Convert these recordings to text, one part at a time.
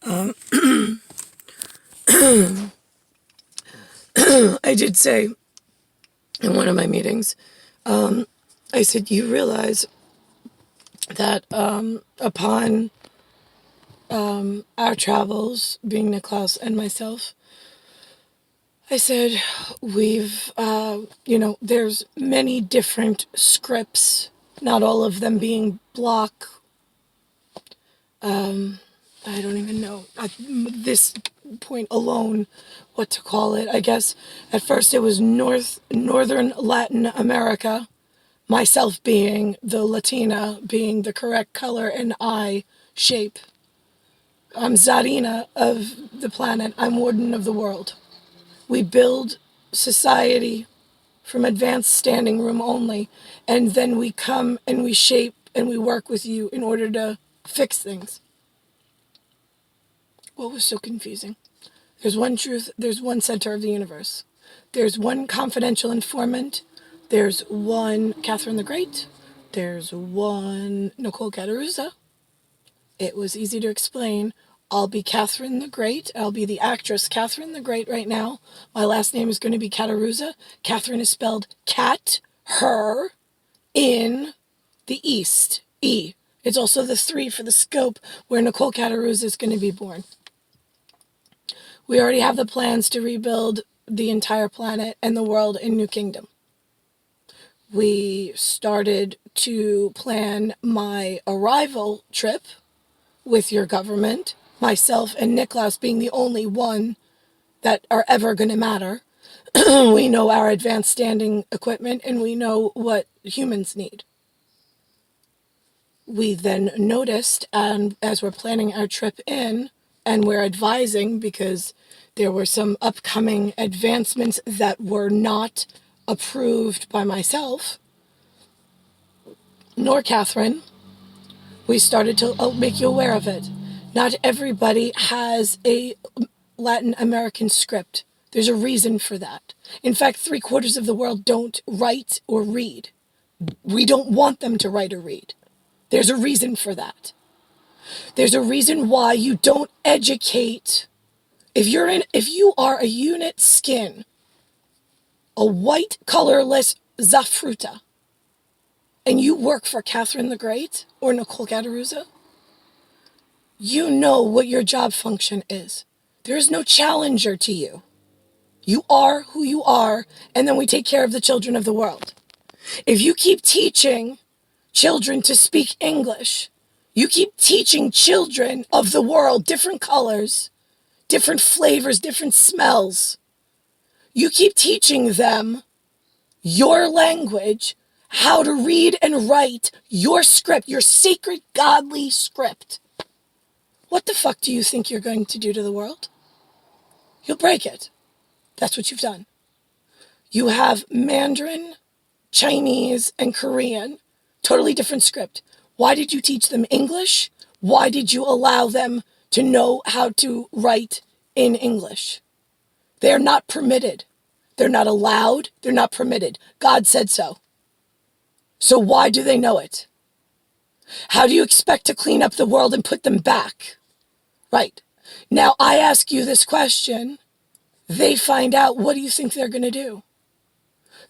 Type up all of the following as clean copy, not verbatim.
I did say in one of my meetings, I said, you realize that upon our travels, being Niklaus and myself, I said, there's many different scripts, not all of them being block. I don't even know at this point alone what to call it. I guess at first it was Northern Latin America, myself being the Latina, being the correct color and eye shape. I'm Zarina of the planet. I'm warden of the world. We build society from advanced standing room only, and then we come and we shape and we work with you in order to fix things. What was so confusing? There's one truth, there's one center of the universe. There's one confidential informant, there's one Catherine the Great, there's one Nicole Cateruzza. It was easy to explain. I'll be Catherine the Great. I'll be the actress Catherine the Great right now. My last name is going to be Cateruzza. Catherine is spelled cat, her, in the East, E. It's also the 3 for the scope where Nicole Cateruzza is going to be born. We already have the plans to rebuild the entire planet and the world in New Kingdom. We started to plan my arrival trip with your government, myself and Niklaus being the only one that are ever going to matter. We know our advanced standing equipment and we know what humans need. We then noticed, and as we're planning our trip in, and we're advising because there were some upcoming advancements that were not approved by myself, nor Catherine, we started to make you aware of it. Not everybody has a Latin American script. There's a reason for that. In fact, 3/4 of the world don't write or read. We don't want them to write or read. There's a reason for that. There's a reason why you don't educate. If you are a unit skin, a white colorless Zafruta, and you work for Catherine the Great or Nicole Cateruzza, you know what your job function is. There is no challenger to you. You are who you are, and then we take care of the children of the world. If you keep teaching children to speak English, you keep teaching children of the world different colors, different flavors, different smells. You keep teaching them your language, how to read and write your script, your sacred, godly script. What the fuck do you think you're going to do to the world? You'll break it. That's what you've done. You have Mandarin, Chinese, and Korean, totally different script. Why did you teach them English? Why did you allow them to know how to write in English? They're not permitted. They're not allowed. They're not permitted. God said so. So why do they know it? How do you expect to clean up the world and put them back? Right. Now I ask you this question. They find out, what do you think they're going to do?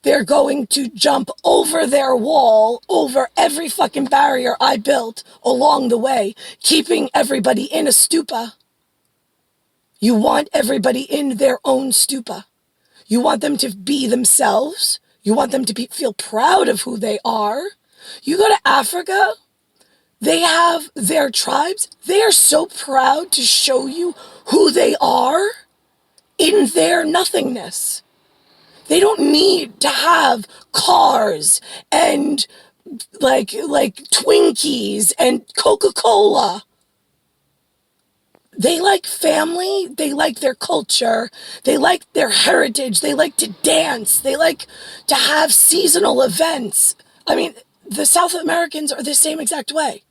They're going to jump over their wall, over every fucking barrier I built along the way, keeping everybody in a stupa. You want everybody in their own stupa. You want them to be themselves. You want them to feel proud of who they are. You go to Africa, they have their tribes. They are so proud to show you who they are in their nothingness. They don't need to have cars and like Twinkies and Coca-Cola. They like family. They like their culture. They like their heritage. They like to dance. They like to have seasonal events. I mean, the South Americans are the same exact way.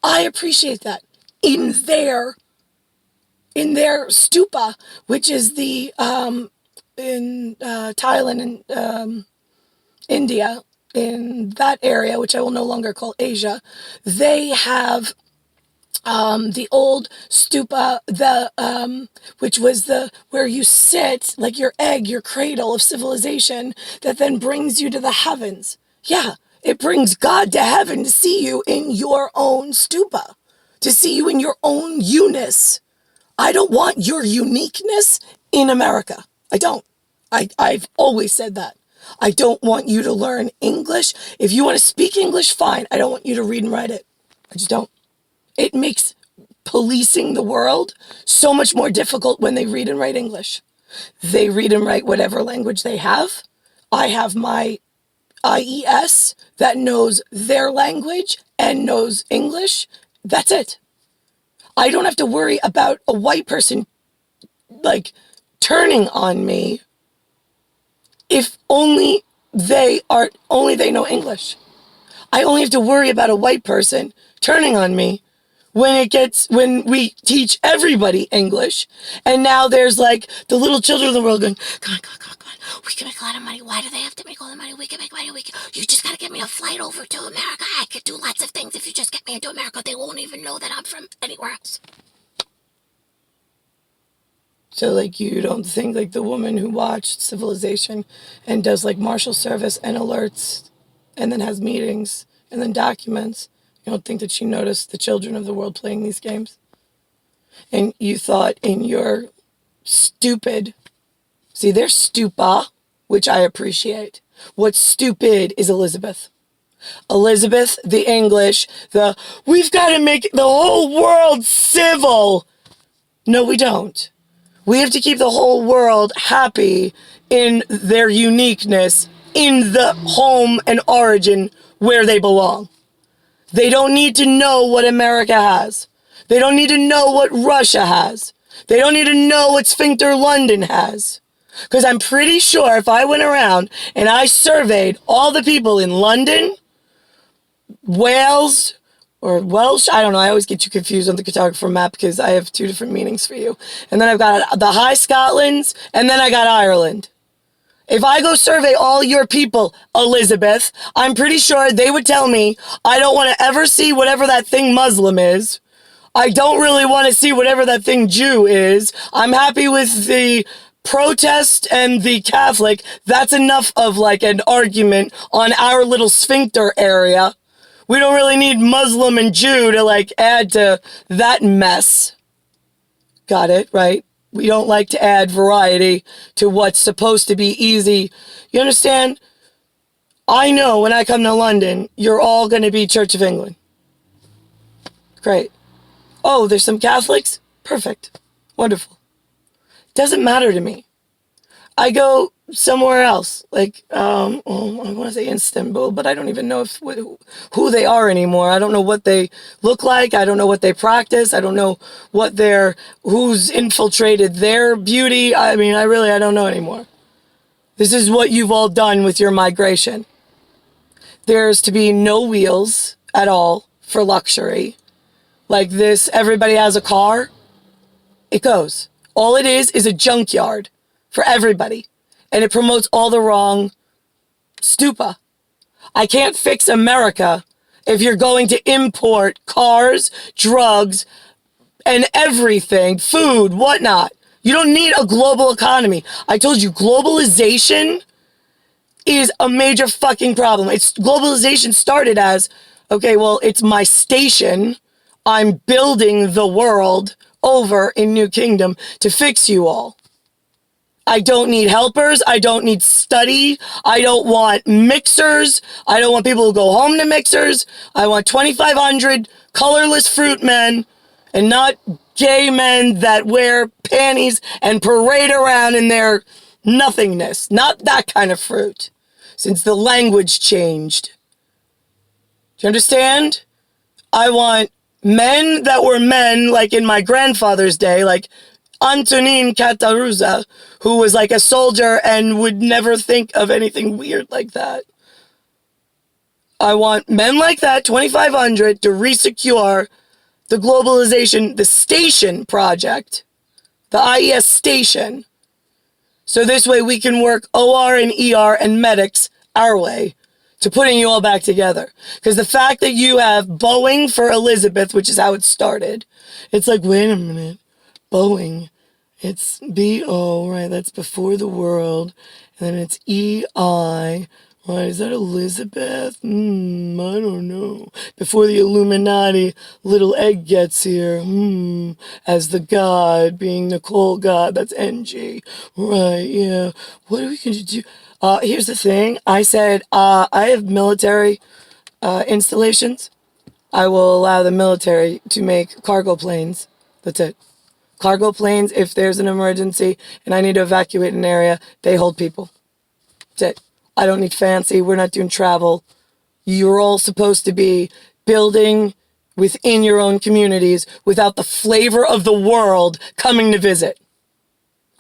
I appreciate that in their stupa, which is the in Thailand and India, in that area, which I will no longer call Asia. They have the old stupa, which was the where you sit like your egg, your cradle of civilization that then brings you to the heavens. Yeah, it brings God to heaven to see you in your own stupa, to see you in your own uness. I don't want your uniqueness in America. I don't. I've always said that. I don't want you to learn English. If you want to speak English, fine. I don't want you to read and write it. I just don't. It makes policing the world so much more difficult when they read and write English. They read and write whatever language they have. I have my IES that knows their language and knows English. That's it. I don't have to worry about a white person like turning on me if only they know English. I only have to worry about a white person turning on me when we teach everybody English, and now there's like the little children of the world going, come on, we can make a lot of money. Why do they have to make all the money? We can make money. You just gotta get me a flight over to America. I could do lots of things if you just get me into America. They won't even know that I'm from anywhere else. So, like, you don't think, like, the woman who watched Civilization and does, like, marshal service and alerts and then has meetings and then documents, you don't think that she noticed the children of the world playing these games? And you thought in your stupid, see, there's Stupa, which I appreciate. What's stupid is Elizabeth. Elizabeth, the English, we've got to make the whole world civil. No, we don't. We have to keep the whole world happy in their uniqueness, in the home and origin where they belong. They don't need to know what America has. They don't need to know what Russia has. They don't need to know what Sphincter London has. Because I'm pretty sure if I went around and I surveyed all the people in London, Wales, or Welsh, I don't know, I always get you confused on the cartographer map because I have two different meanings for you. And then I've got the High Scotlands, and then I got Ireland. If I go survey all your people, Elizabeth, I'm pretty sure they would tell me, I don't want to ever see whatever that thing Muslim is. I don't really want to see whatever that thing Jew is. I'm happy with the protest and the Catholic. That's enough of like an argument on our little sphincter area. We don't really need Muslim and Jew to like add to that mess. Got it, right? We don't like to add variety to what's supposed to be easy. You understand? I know when I come to London, you're all going to be Church of England. Great. Oh, there's some Catholics? Perfect. Wonderful. Doesn't matter to me. I go somewhere else, like, I want to say Istanbul, but I don't even know who they are anymore. I don't know what they look like. I don't know what they practice. I don't know who's infiltrated their beauty. I mean, I don't know anymore. This is what you've all done with your migration. There's to be no wheels at all for luxury. Like this, everybody has a car. It goes. All it is a junkyard for everybody. And it promotes all the wrong stupa. I can't fix America if you're going to import cars, drugs, and everything, food, whatnot. You don't need a global economy. I told you, globalization is a major fucking problem. Globalization started as, okay, well, it's my station. I'm building the world over in New Kingdom to fix you all. I don't need helpers. I don't need study. I don't want mixers. I don't want people who go home to mixers. I want 2,500 colorless fruit men and not gay men that wear panties and parade around in their nothingness. Not that kind of fruit, since the language changed. Do you understand? I want men that were men, like in my grandfather's day, like Antonin Cataruza, who was like a soldier and would never think of anything weird like that. I want men like that, 2,500, to resecure the globalization, the station project, the IES station. So this way we can work OR and ER and medics our way to putting you all back together. Because the fact that you have Boeing for Elizabeth, which is how it started, it's like, wait a minute, Boeing. It's B-O, right? That's before the world. And then it's E-I. Right, is that Elizabeth? I don't know. Before the Illuminati little egg gets here, as the god, being Nicole God, that's NG. Right, yeah. What are we going to do? Here's the thing. I said, I have military installations. I will allow the military to make cargo planes. That's it. Cargo planes, if there's an emergency and I need to evacuate an area, they hold people. That's it. I don't need fancy. We're not doing travel. You're all supposed to be building within your own communities without the flavor of the world coming to visit.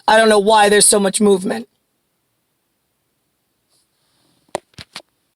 I don't know why there's so much movement.